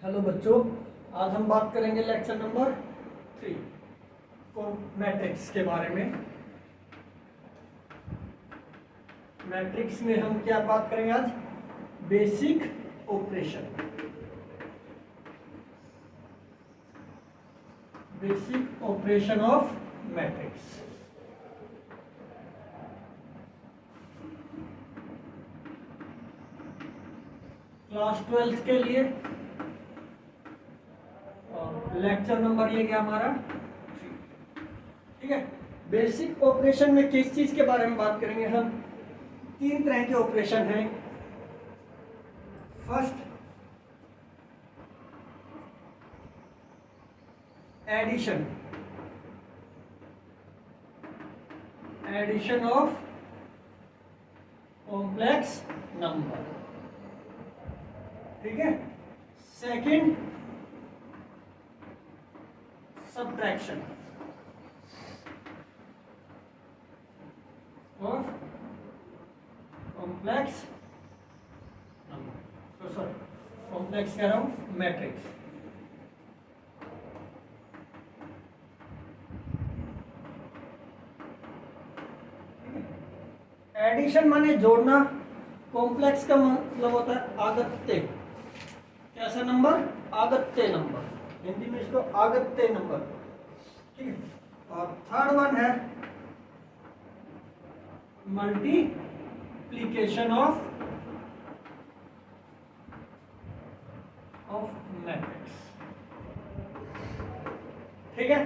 Hello बच्चों, आज हम बात करेंगे लेक्चर नंबर 3 को मैट्रिक्स के बारे में। मैट्रिक्स में हम क्या बात करेंगे आज? Basic operation. Basic operation of matrix. Class 12 के लिए लेक्चर नंबर ये क्या हमारा 3। ठीक है। बेसिक ऑपरेशन में किस चीज के बारे में बात करेंगे हम? 3 तरह के ऑपरेशन हैं। First, addition. Addition of complex number. ठीक है। Second, subtraction of complex number। तो सॉरी, कॉम्प्लेक्स कह रहा हूं, मैट्रिक्स। एडिशन माने जोड़ना, कॉम्प्लेक्स का मतलब होता है आगत्य। कैसा नंबर? आगत्य नंबर। हिंदी में इसको आगत्य नंबर। ठीक है। और थर्ड वन है मल्टीप्लिकेशन ऑफ मैट्रिक्स। ठीक है।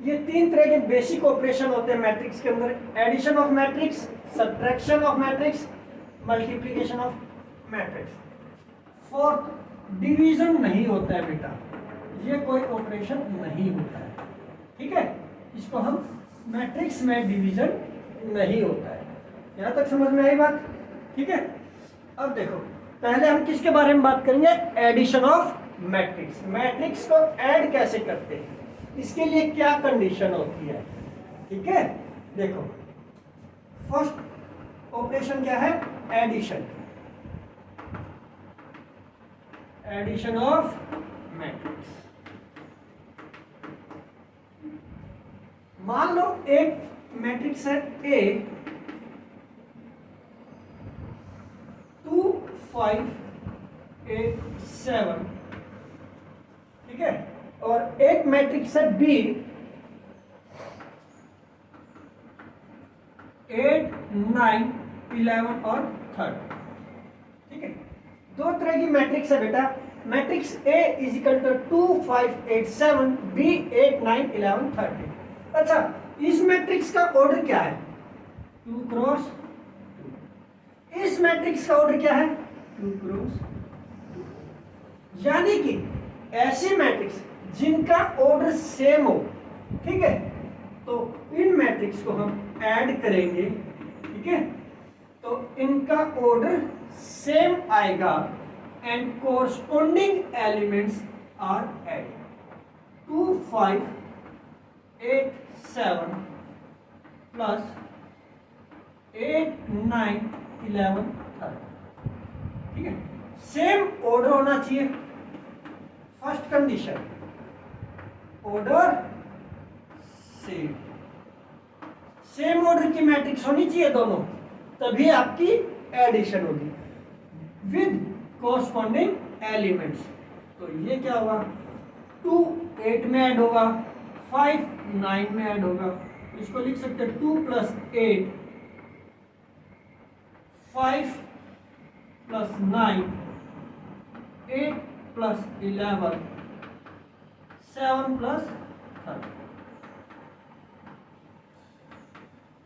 ये 3 तरह के बेसिक ऑपरेशन होते हैं मैट्रिक्स के अंदर। Addition of matrix, subtraction of matrix, multiplication of matrix. Fourth, division नहीं होता है बेटा, ये कोई ऑपरेशन नहीं होता है। ठीक है। इसको हम मैट्रिक्स में डिवीजन नहीं होता है। यहां तक समझ में आई बात? ठीक है। अब देखो, पहले हम किसके बारे में बात करेंगे? Addition of matrix. मैट्रिक्स को ऐड कैसे करते हैं, इसके लिए क्या कंडीशन होती है? ठीक है। देखो, फर्स्ट ऑपरेशन क्या है? एडिशन। Addition of matrix. मान लो एक मैट्रिक्स है A 2 5 8 7। ठीक है। और एक मैट्रिक्स है B 8 9 11 और 30। ठीक है। दो तरह की मैट्रिक्स है बेटा। Matrix A is equal to 2 5 8 7, B 8 9 11 30। अच्छा, इस मैट्रिक्स का ऑर्डर क्या है? 2 क्रॉस 2। इस मैट्रिक्स का ऑर्डर क्या है? 2 क्रॉस 2। यानी कि ऐसे मैट्रिक्स जिनका ऑर्डर सेम हो, ठीक है, तो इन मैट्रिक्स को हम ऐड करेंगे। ठीक है। तो इनका ऑर्डर सेम आएगा and corresponding elements are added. 2 5 8 7 plus 8 9 11 30। ठीक है। सेम ऑर्डर होना चाहिए। First condition, order same. Same order की मैट्रिक्स होनी चाहिए दोनों, तभी आपकी एडिशन होगी विद कोरस्पोंडिंग एलिमेंट्स। तो ये क्या होगा? 2 8 में ऐड होगा, 5 9 में ऐड होगा। इसको लिख सकते हैं 2 + 8 5 + 9 8 + 11 7 + 30।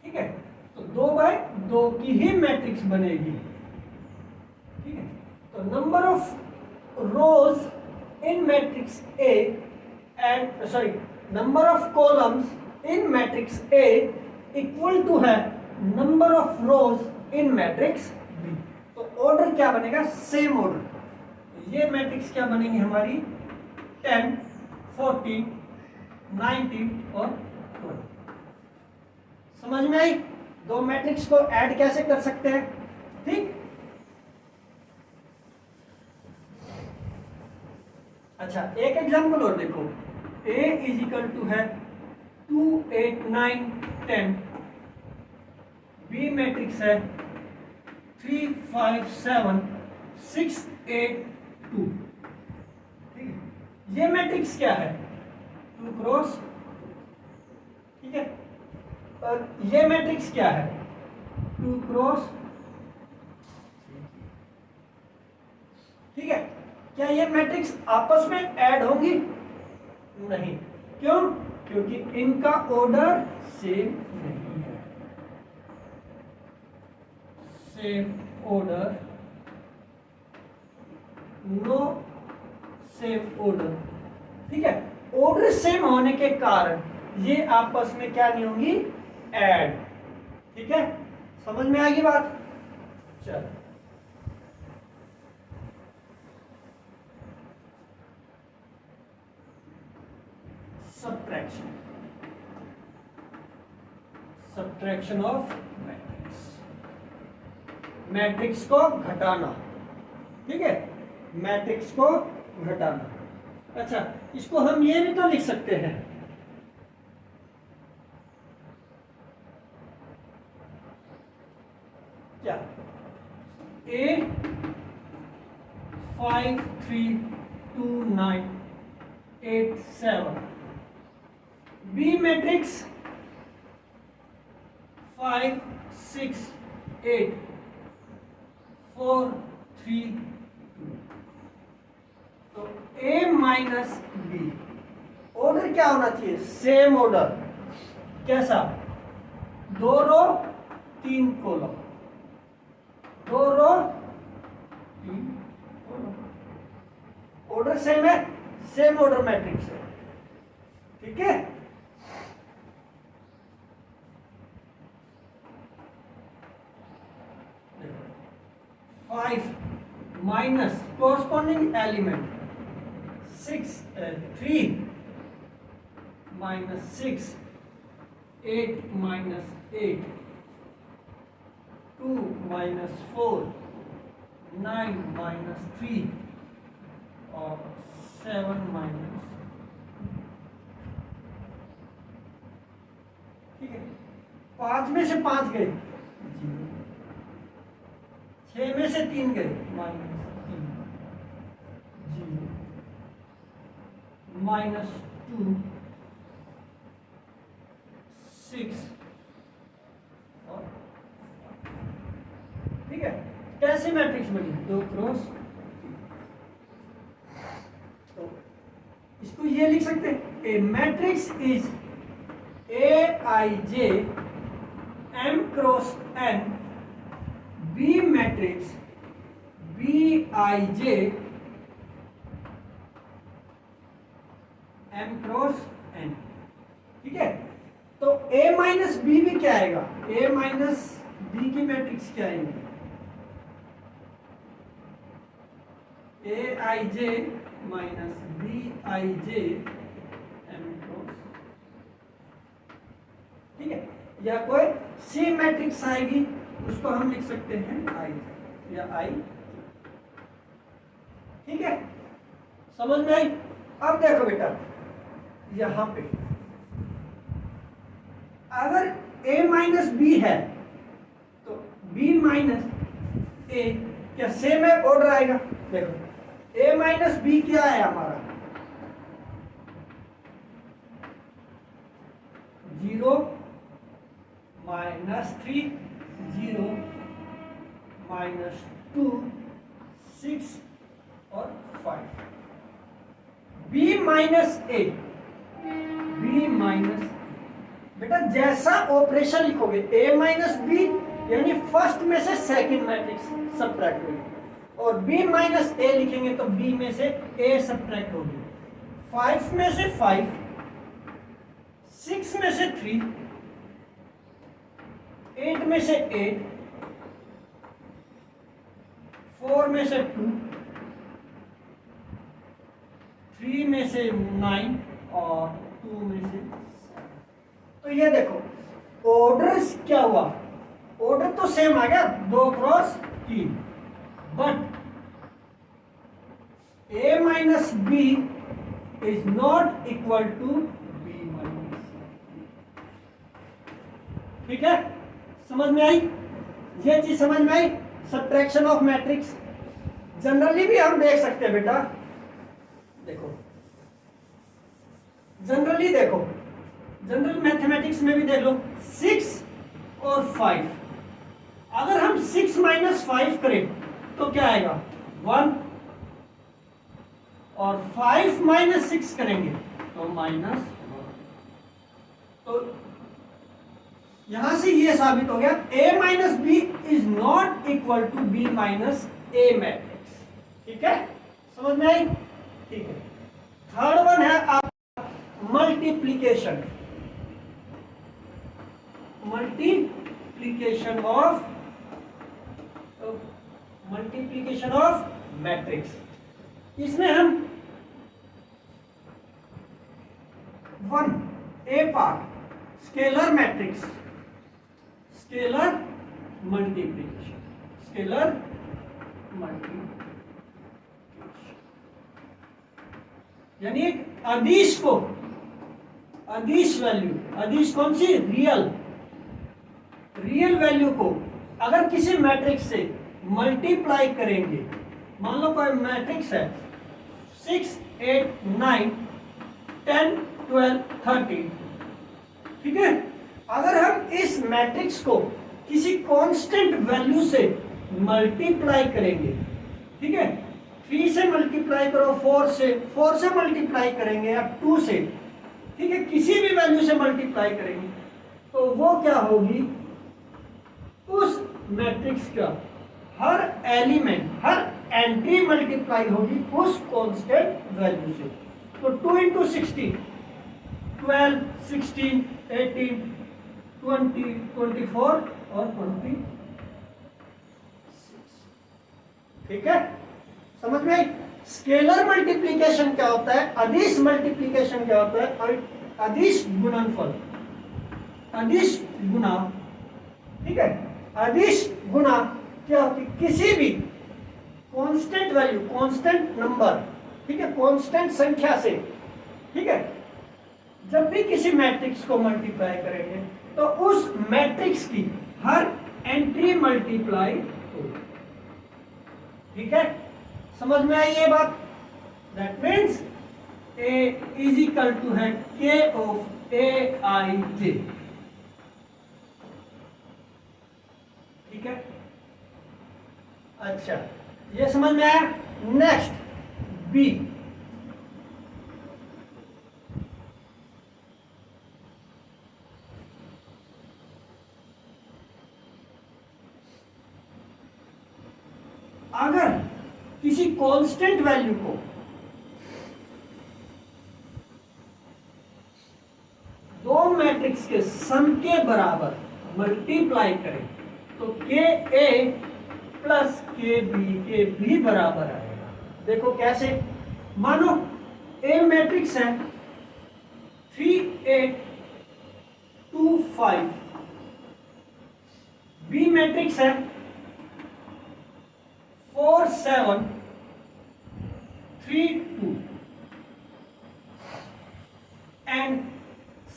ठीक है। तो 2/2 की ही मैट्रिक्स बनेगी। ठीक है। तो number of rose in matrix A and number of columns in matrix A equal to है number of rows in matrix B। तो ऑर्डर क्या बनेगा? Same order. ये मैट्रिक्स क्या बनेगी हमारी? 10 40 90 और 20। समझ में आई? दो मैट्रिक्स को ऐड कैसे कर सकते हैं? ठीक। अच्छा एक एग्जाम्पल और देखो, A इज इक्वल टू है 2 8 9 10, B मैट्रिक्स है 3 5 7 6 8 2। ठीक है, ये मैट्रिक्स क्या है? 2 क्रॉस, ठीक है, और ये मैट्रिक्स क्या है? 2 क्रॉस। ठीक है, क्या ये मैट्रिक्स आपस में ऐड होंगी? नहीं। क्यों? क्योंकि इनका ऑर्डर सेम नहीं है, same order, no same order. ठीक है, ऑर्डर सेम होने के कारण ये आपस में क्या नहीं होंगी? ऐड। ठीक है, समझ में आएगी बात? चलो subtraction, subtraction of matrix, matrix को घटाना। ठीक है, मैट्रिक्स को घटाना। अच्छा, इसको हम ये भी तो लिख सकते हैं, क्या? A 5 3 2 9 8 7, B matrix 5 6 8 4 3 2। तो A माइनस B, ऑर्डर क्या होना चाहिए? Same order. कैसा? 2 रो 3 कॉलम, 2 रो 3 कॉलम, ऑर्डर सेम है, सेम ऑर्डर मैट्रिक्स है। ठीक है, five minus corresponding element 3 minus 6 8 minus 8 2 minus 4 9 minus 3 और 7 माइनस। ठीक है, 5 में से 5 गए, 6 में से 3 गए, -3 0 -2 6 और। ठीक है, कैसी मैट्रिक्स बनी? 2 क्रॉस। तो इसको ये लिख सकते हैं, A matrix is Aij M cross N, B matrix Bij M cross N। ठीक है, तो A माइनस बी भी क्या आएगा? A माइनस बी की मैट्रिक्स क्या आएगी? Aij minus Bij M cross. ठीक है, या कोई सी मैट्रिक्स आएगी, उसको हम लिख सकते हैं आई या आई। ठीक है, समझ में आई? अब देखो बेटा, यहां पे अगर a माइनस बी है तो b माइनस a क्या सेम है? ऑर्डर आएगा। देखो a माइनस बी क्या है हमारा? 0 -3 0 -2 6 और 5। b माइनस ए, b माइनस, बेटा जैसा ऑपरेशन लिखोगे a माइनस बी यानी फर्स्ट में से सेकंड मैट्रिक्स सब्ट्रैक्ट होगी, और b माइनस ए लिखेंगे तो b में से a सब्ट्रैक्ट होगी। 5 में से 5, 6 में से 3, 8 में से 8, 4 में से 2, 3 में से 9 और 2 में से 7। तो ये देखो ऑर्डर क्या हुआ? ऑर्डर तो सेम आ गया, 2 cross 3, but a minus B is not equal to B minus. ठीक है, समझ में आई? ये चीज समझ में आई? सब्ट्रैक्शन ऑफ मैट्रिक्स जनरली भी हम देख सकते हैं बेटा। देखो जनरली, देखो जनरल मैथमेटिक्स में भी देख लो, 6 और 5, अगर हम 6 माइनस 5 करें तो क्या आएगा? 1, और 5 माइनस 6 करेंगे तो -1। तो यहां से ये साबित हो गया a minus B is not equal to B minus A matrix. ठीक है, समझ में आई? ठीक है। थर्ड वन है आप मल्टीप्लीकेशन, मल्टीप्लीकेशन ऑफ मैट्रिक्स। इसमें हम 1 a part scalar matrix, scalar multiplication, scalar multiplication, यानी एक अदिश को, अदिश वैल्यू, अदिश कौन सी? रियल, रियल वैल्यू को अगर किसी मैट्रिक्स से मल्टीप्लाई करेंगे, मान लो कोई मैट्रिक्स है 6, 8, 9, 10, 12, 13, ठीक है, अगर हम इस मैट्रिक्स को किसी कांस्टेंट वैल्यू से मल्टीप्लाई करेंगे, ठीक है, 3 से मल्टीप्लाई करो, 4 से मल्टीप्लाई करेंगे या 2 से, ठीक है, किसी भी वैल्यू से मल्टीप्लाई करेंगे तो वो क्या होगी? उस मैट्रिक्स का हर एलिमेंट, हर एंट्री मल्टीप्लाई होगी उस कांस्टेंट वैल्यू से। तो 2 इंटू 16, 12, 16, 18, 20, 24 और 26। ठीक है, समझ में आई? स्केलर मल्टीप्लिकेशन क्या होता है, अदिश मल्टीप्लिकेशन क्या होता है, और अदिश गुणनफल, अदिश गुणा, ठीक है, अदिश गुणा क्या होती है? किसी भी कांस्टेंट वैल्यू, कांस्टेंट नंबर, ठीक है, कांस्टेंट संख्या से, ठीक है, जब भी किसी मैट्रिक्स को मल्टीप्लाई करेंगे तो उस मैट्रिक्स की हर एंट्री मल्टीप्लाई होगी। ठीक है, समझ में आई ये बात? That means A is equal to है K ऑफ Aij। ठीक है, अच्छा, ये समझ में आया? नेक्स्ट B, अगर किसी कांस्टेंट वैल्यू को दो मैट्रिक्स के सम के बराबर मल्टीप्लाई करें तो के ए प्लस के बी बराबर आएगा। देखो कैसे? मानो ए मैट्रिक्स है 3, 8, 2, 5, बी मैट्रिक्स है 4, 7, 3, 2, and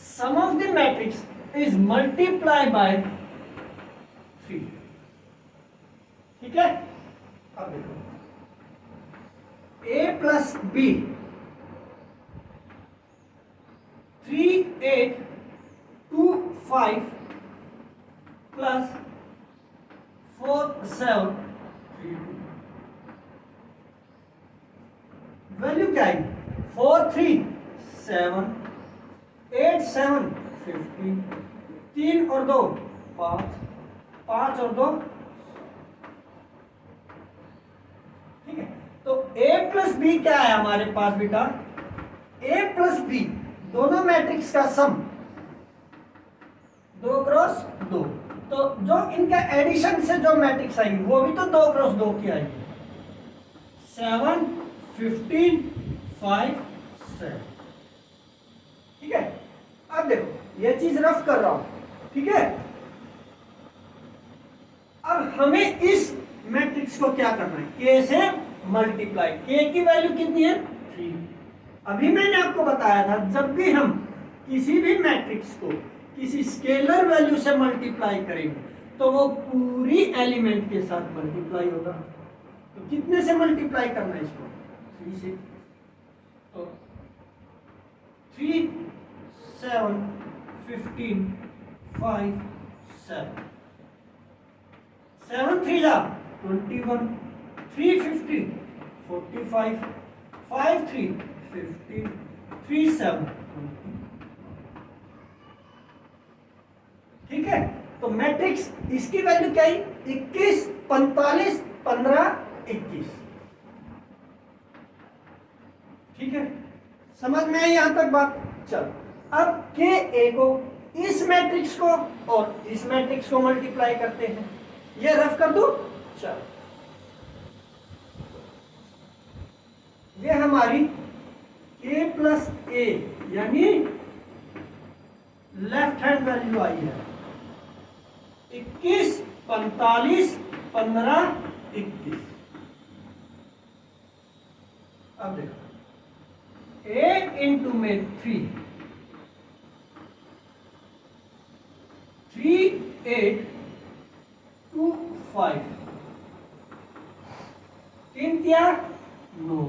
sum of the matrix is multiplied by 3। ठीक है, अब देखो A plus B 3, 8, 2, 5 plus 4, 7, 3, 2। Value क्या है? 4, 3, 7, 8, 7, 15, 3 और 2 5, 5 और 2। ठीक है, तो A प्लस बी क्या है हमारे पास बेटा? A प्लस बी दोनों मैट्रिक्स का सम 2 क्रॉस 2। तो जो इनका एडिशन से जो मैट्रिक्स आएगी वो भी तो 2 क्रॉस 2 की आएगी। 7, 15, 5, 7। ठीक है, अब देखो ये चीज रफ कर रहा हूं, ठीक है। अब हमें इस मैट्रिक्स को क्या करना है? के से मल्टीप्लाई। के की वैल्यू कितनी है? 3। अभी मैंने आपको बताया था जब भी हम किसी भी मैट्रिक्स को किसी स्केलर वैल्यू से मल्टीप्लाई करेंगे तो वो पूरी एलिमेंट के साथ मल्टीप्लाई होगा। तो कितने से मल्टीप्लाई करना है इसको? 3 से। तो 3 7 15 5 7 7 3 जा 21 3 50 45 5 3 15 3 7 20। ठीक है, तो मैट्रिक्स इसकी वैल्यू क्या है? 21 45 15 21। ठीक है, समझ में आई यहां तक बात? चल अब के ए को इस मैट्रिक्स को और इस मैट्रिक्स को मल्टीप्लाई करते हैं। ये रफ कर दूं? चल ये हमारी a प्लस ए यानी लेफ्ट हैंड वैल्यू आई है 21 45 15 21। अब देखो a इंटू में 3 8 2 5 3 क्या 9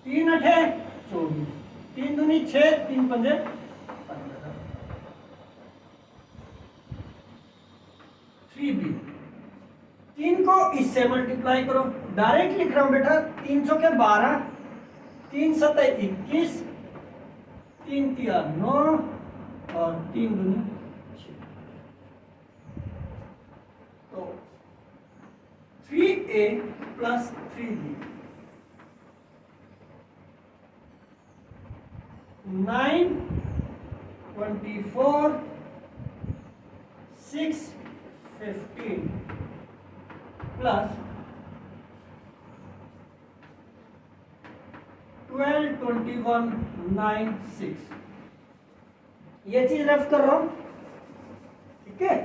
3 8 24 3 दूनी 6 3 पंजे 15। 3b 3 को इससे मल्टीप्लाई करो। डायरेक्ट लिख रहा हूं बेटा 300 के 12 3 7 21 3 तिया 9 और 3 दूनी 6। तो 3a प्लस 3b 9 24 6 15 प्लस 12 21 9 6। ये चीज रफ कर रहा हूं। ठीक है,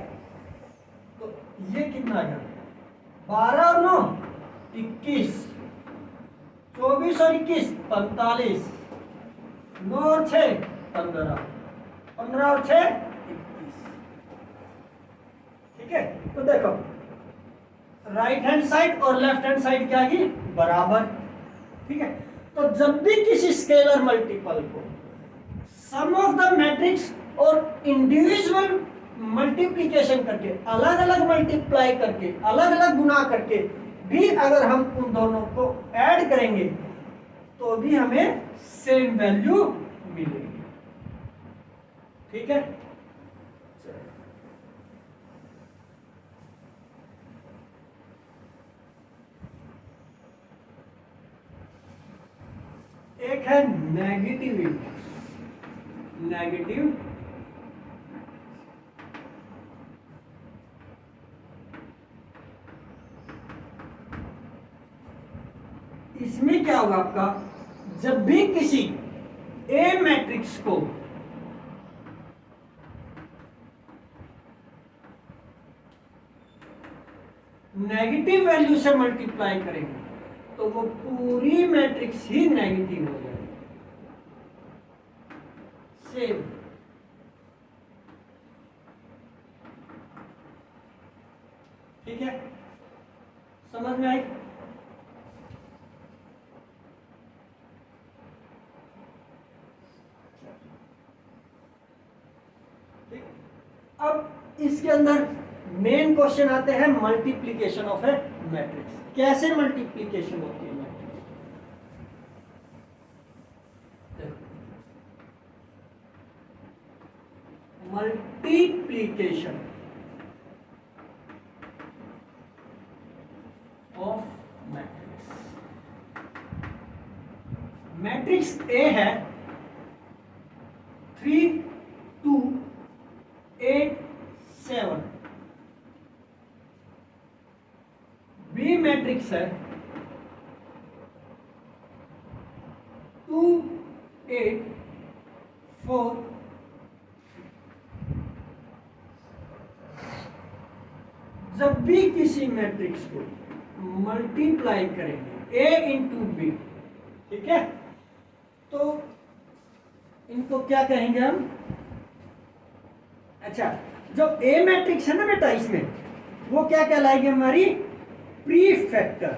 तो ये कितना आ गया 12 और 9 21 24 और 21 45 9 और 6 15 15 और 6 21। ठीक है, तो देखो राइट हैंड साइड और लेफ्ट हैंड साइड क्या की बराबर। ठीक है, तो जब भी किसी स्केलर मल्टीपल को सम ऑफ द मैट्रिक्स और इंडिविजुअल मल्टीप्लिकेशन करके अलग अलग मल्टीप्लाई करके अलग अलग गुना करके भी अगर हम उन दोनों को ऐड करेंगे तो भी हमें सेम वैल्यू मिलेगी। ठीक है, एक है नेगेटिव इंडेक्स। नेगेटिव इसमें क्या होगा आपका जब भी किसी ए मैट्रिक्स को नेगेटिव वैल्यू से मल्टीप्लाई करेंगे तो वो पूरी मैट्रिक्स ही नेगेटिव हो जाएगी। सेम ठीक है, समझ में आई? अब इसके अंदर मेन क्वेश्चन आते हैं मल्टीप्लिकेशन ऑफ ए मैट्रिक्स। कैसे मल्टीप्लिकेशन होती है matrix? Multiplication of matrix. Matrix A है 3 2 8 7। बी मैट्रिक्स है 2 8 4। जब भी किसी मैट्रिक्स को मल्टीप्लाई करेंगे ए इंटू बी, ठीक है, तो इनको क्या कहेंगे हम? अच्छा, जो ए मैट्रिक्स है ना बेटा, इसमें वो क्या कहलाएगी हमारी? प्रीफैक्टर।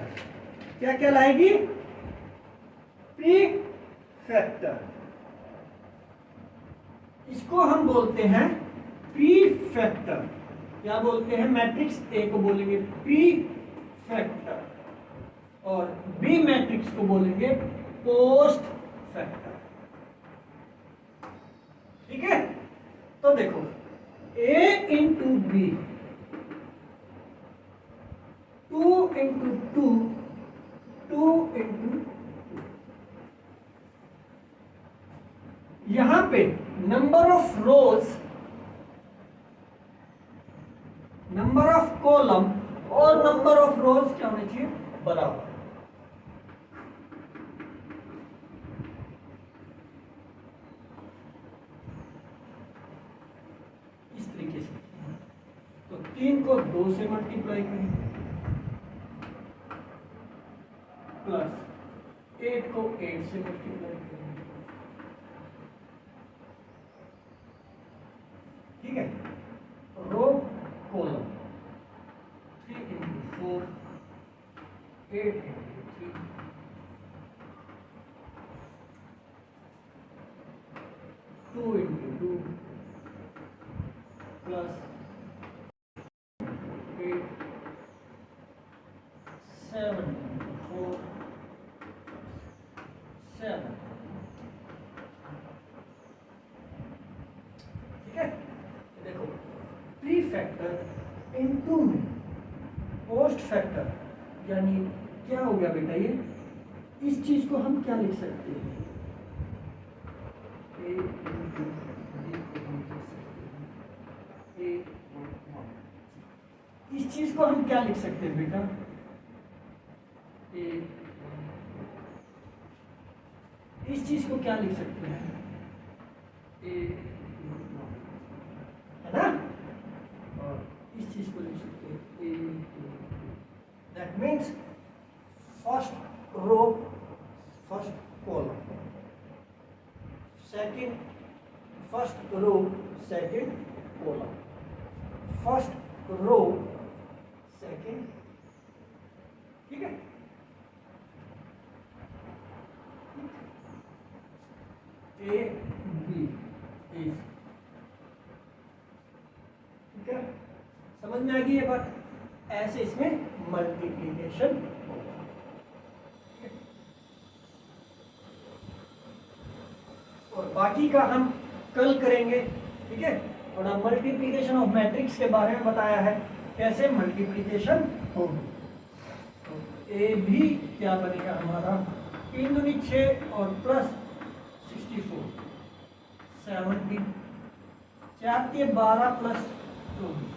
क्या कहलाएगी? प्रीफैक्टर। इसको हम बोलते हैं प्रीफैक्टर। क्या बोलते हैं? मैट्रिक्स ए को बोलेंगे प्रीफैक्टर और बी मैट्रिक्स को बोलेंगे पोस्ट फैक्टर। ठीक है, तो देखो ए इंटू बी, 2 इंटू 2, 2 इंटू, यहां पे number of rose, number of column और नंबर ऑफ रोज क्या होने चाहिए? बराबर। इस तरीके से तो 3 को 2 से मल्टीप्लाई करेंगे प्लस 8 को 8 से मल्टीप्लाई करेंगे। ठीक है, row column 3 into 4, 8 into 3, two into 2 plus 8, 7 into 4, 7। ठीक है, देखो प्री फैक्टर इनटू में पोस्ट फैक्टर, यानी क्या हो गया बेटा? ये इस चीज को हम क्या लिख सकते हैं? ए इंटू बी को हम लिख सकते हैं ए, इस चीज को हम क्या लिख सकते हैं बेटा? ए, इस चीज को क्या लिख सकते हैं? ए, है ना? और इस चीज को लिख सकते हैं A, that means first row first column, second first row second column, first row second. ठीक है, ए बी इज, ठीक है, समझ में आ गई ये बात? ऐसे इसमें मल्टीप्लिकेशन होगा। और बाकी का हम कल करेंगे। ठीक है, थोड़ा मल्टीप्लिकेशन ऑफ मैट्रिक्स के बारे में बताया है, कैसे मल्टीप्लिकेशन होगी। तो ए भी क्या बनेगा हमारा? 3 दूनी 6 और प्लस 64, 70, 4 के 12 प्लस 24,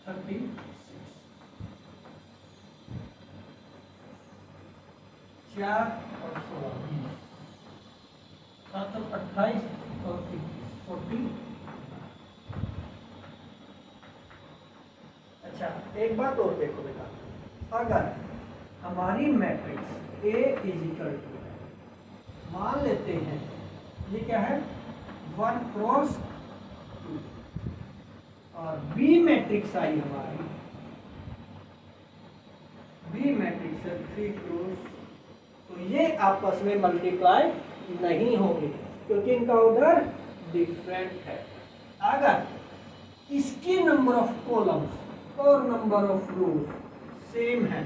36, 4 और 16, 20, 728 और 21, 40। अच्छा, एक बात और देखो बेटा, अगर हमारी मैट्रिक्स A इजिकल टू, मान लेते हैं ये क्या है? 1 क्रॉस 2, और B मैट्रिक्स आई हमारी, B मैट्रिक्स है 3 क्रॉस, तो ये आपस में मल्टीप्लाई नहीं होंगे क्योंकि इनका ऑर्डर डिफरेंट है। अगर इसकी नंबर ऑफ कॉलम्स और नंबर ऑफ रोज सेम है,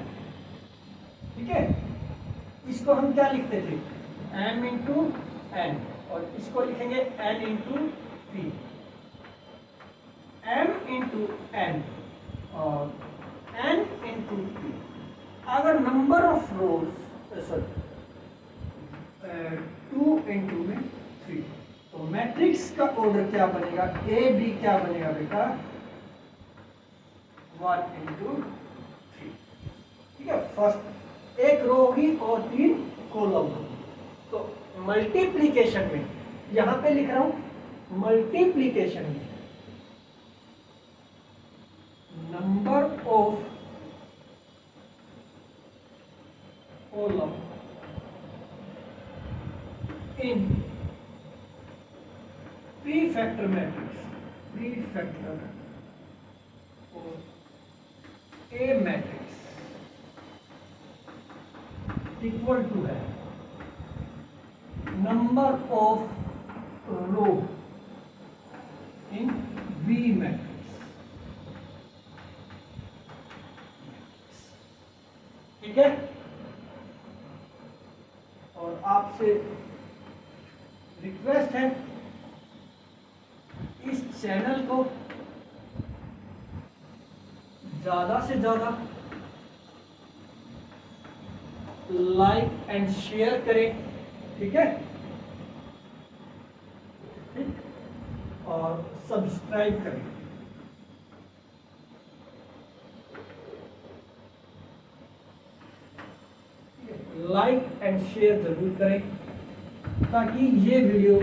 ठीक है, इसको हम क्या लिखते थे? m इंटू एन, और इसको लिखेंगे n into P, m into N और n इंटू पी। अगर number of rows sorry 2 into में 3, तो मैट्रिक्स का ऑर्डर क्या बनेगा? ए बी क्या बनेगा बेटा? 1 इंटू 3। ठीक है, फर्स्ट एक रो होगी और 3 कॉलम होगी। तो मल्टीप्लिकेशन में यहां पे लिख रहा हूं, मल्टीप्लिकेशन में number of column in P factor matrix, P factor और ए मैट्रिक्स इक्वल टू है number of row in B matrix. ठीक है, और आपसे रिक्वेस्ट है इस चैनल को ज्यादा से ज्यादा लाइक एंड शेयर करें। ठीक है, ठीक, और सब्सक्राइब करें। लाइक एंड शेयर जरूर करें ताकि ये वीडियो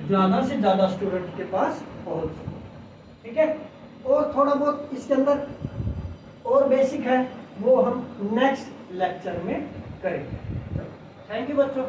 ज़्यादा से ज़्यादा स्टूडेंट के पास पहुंच सके। ठीक है, और थोड़ा बहुत इसके अंदर और बेसिक है वो हम नेक्स्ट लेक्चर में करेंगे। थैंक यू बच्चों।